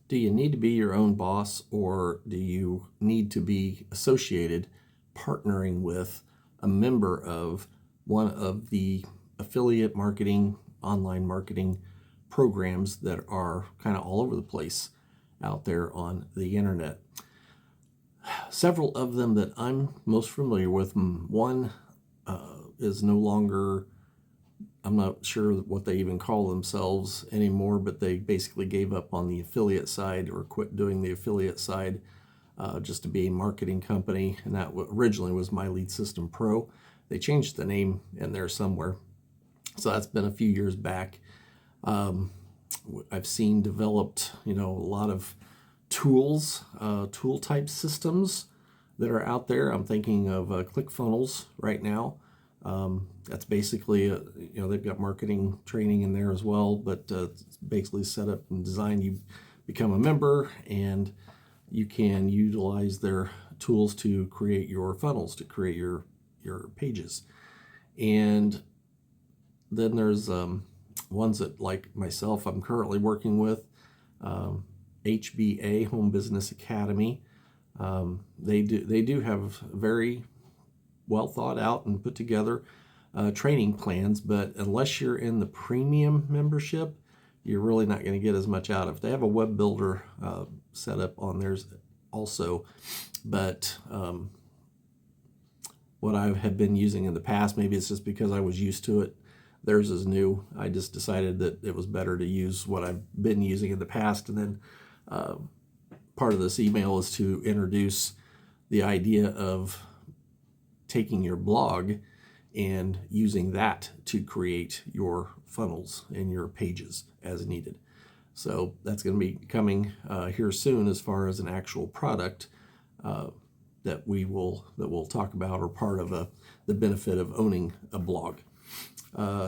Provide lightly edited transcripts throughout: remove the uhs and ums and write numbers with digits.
Do you need to be your own boss, or do you need to be associated, partnering with a member of one of the affiliate marketing, online marketing programs that are kind of all over the place out there on the internet? Several of them that I'm most familiar with. One is no longer, I'm not sure what they even call themselves anymore, but they basically gave up on the affiliate side or quit doing the affiliate side just to be a marketing company. And that originally was My Lead System Pro. They changed the name in there somewhere. So that's been a few years back. I've seen developed, a lot of tools, tool type systems that are out there. I'm thinking of ClickFunnels right now. That's basically, they've got marketing training in there as well, but it's basically set up and designed. You become a member and you can utilize their tools to create your funnels, to create your pages. And then there's ones that, like myself, I'm currently working with, HBA, Home Business Academy. They do have very well thought out and put together training plans, but unless you're in the premium membership, you're really not going to get as much out of it. They have a web builder set up on theirs also, but what I have been using in the past, maybe it's just because I was used to it, theirs is new. I just decided that it was better to use what I've been using in the past. And then part of this email is to introduce the idea of taking your blog and using that to create your funnels and your pages as needed. So that's going to be coming here soon as far as an actual product that we'll talk about, or part of the benefit of owning a blog.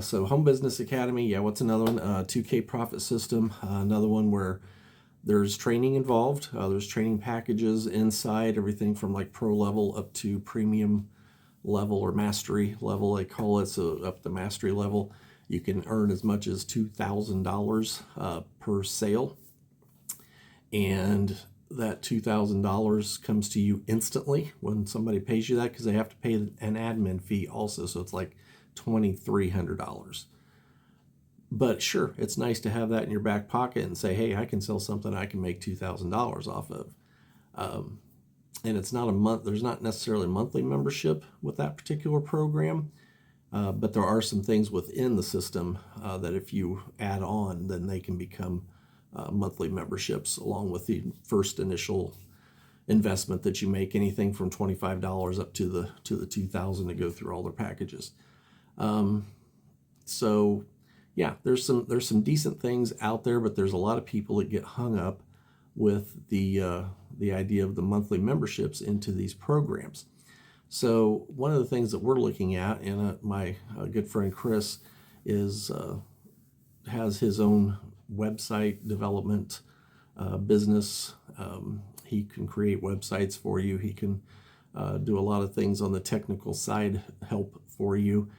So Home Business Academy, yeah, what's another one? 2K Profit System, another one where there's training involved. There's training packages inside, everything from like pro level up to premium level or mastery level, they call it. So up the mastery level, you can earn as much as $2,000 per sale. And that $2,000 comes to you instantly when somebody pays you that, because they have to pay an admin fee also. So it's like $2,300. But sure, it's nice to have that in your back pocket and say, hey, I can sell something I can make $2,000 off of. And it's not a month, there's not necessarily a monthly membership with that particular program, but there are some things within the system that if you add on, then they can become monthly memberships, along with the first initial investment that you make, anything from $25 up to the $2,000 to go through all their packages. So yeah, there's some decent things out there, but there's a lot of people that get hung up with the idea of the monthly memberships into these programs. So one of the things that we're looking at, and my good friend Chris has his own website development business. He can create websites for you. He can do a lot of things on the technical side, help for you.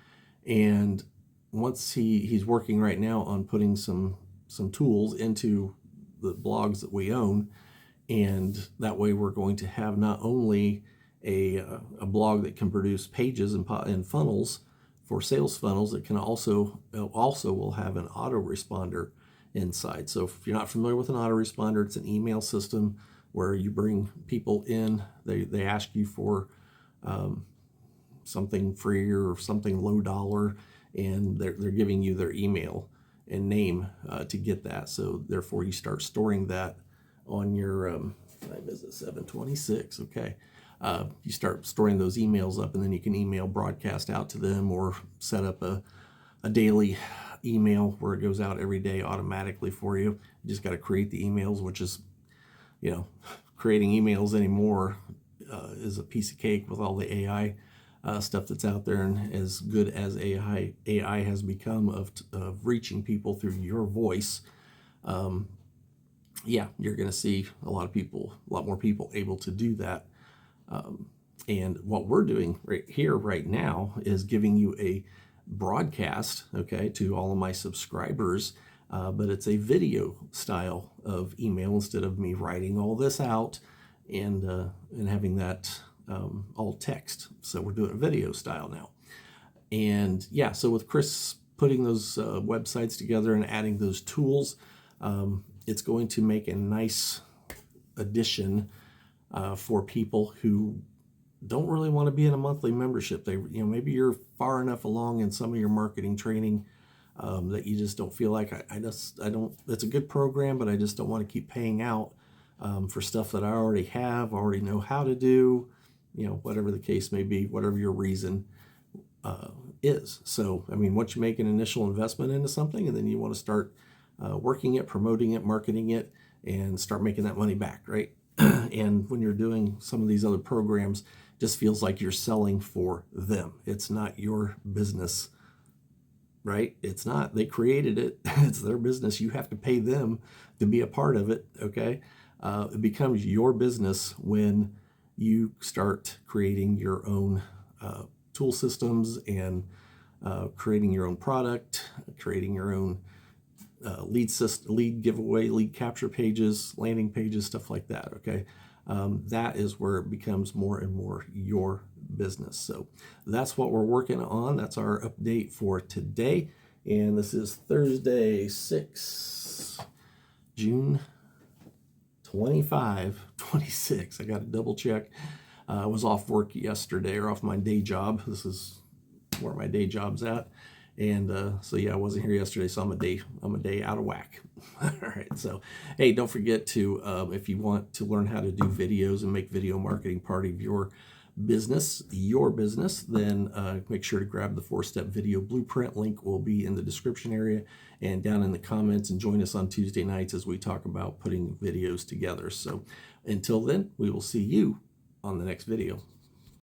And once he's working right now on putting some tools into the blogs that we own, and that way we're going to have not only a blog that can produce pages and funnels for sales funnels, it can also will have an autoresponder inside. So if you're not familiar with an autoresponder, it's an email system where you bring people in, they ask you for something free or something low dollar, and they're giving you their email and name to get that. So therefore you start storing that on your, time is it 7:26, okay. You start storing those emails up, and then you can email broadcast out to them, or set up a daily email where it goes out every day automatically for you. You just got to create the emails, which is, creating emails anymore is a piece of cake with all the AI stuff that's out there. And as good as AI has become of reaching people through your voice, you're going to see a lot more people able to do that. And what we're doing right here, right now, is giving you a broadcast, okay, to all of my subscribers but it's a video style of email instead of me writing all this out and having that all text. So we're doing a video style now. And yeah, so with Chris putting those websites together and adding those tools, it's going to make a nice addition for people who don't really want to be in a monthly membership. They, maybe you're far enough along in some of your marketing training that you just don't feel like I don't. It's a good program, but I just don't want to keep paying out for stuff that I already have, already know how to do. Whatever the case may be, whatever your reason is. So, I mean, once you make an initial investment into something, and then you want to start working it, promoting it, marketing it, and start making that money back, right? And when you're doing some of these other programs, it just feels like you're selling for them. It's not your business, right? It's not. They created it. It's their business. You have to pay them to be a part of it, okay? It becomes your business when you start creating your own tool systems and creating your own product, creating your own lead giveaway, lead capture pages, landing pages, stuff like that, okay? That is where it becomes more and more your business. So that's what we're working on. That's our update for today. And this is Thursday, June 25, 26. I got to double check. I was off work yesterday, or off my day job. This is where my day job's at. And so yeah, I wasn't here yesterday, so I'm a day out of whack. All right, so hey, don't forget to if you want to learn how to do videos and make video marketing part of your business, then make sure to grab the 4-step video blueprint. Link will be in the description area and down in the comments, and join us on Tuesday nights as we talk about putting videos together. So until then, we will see you on the next video.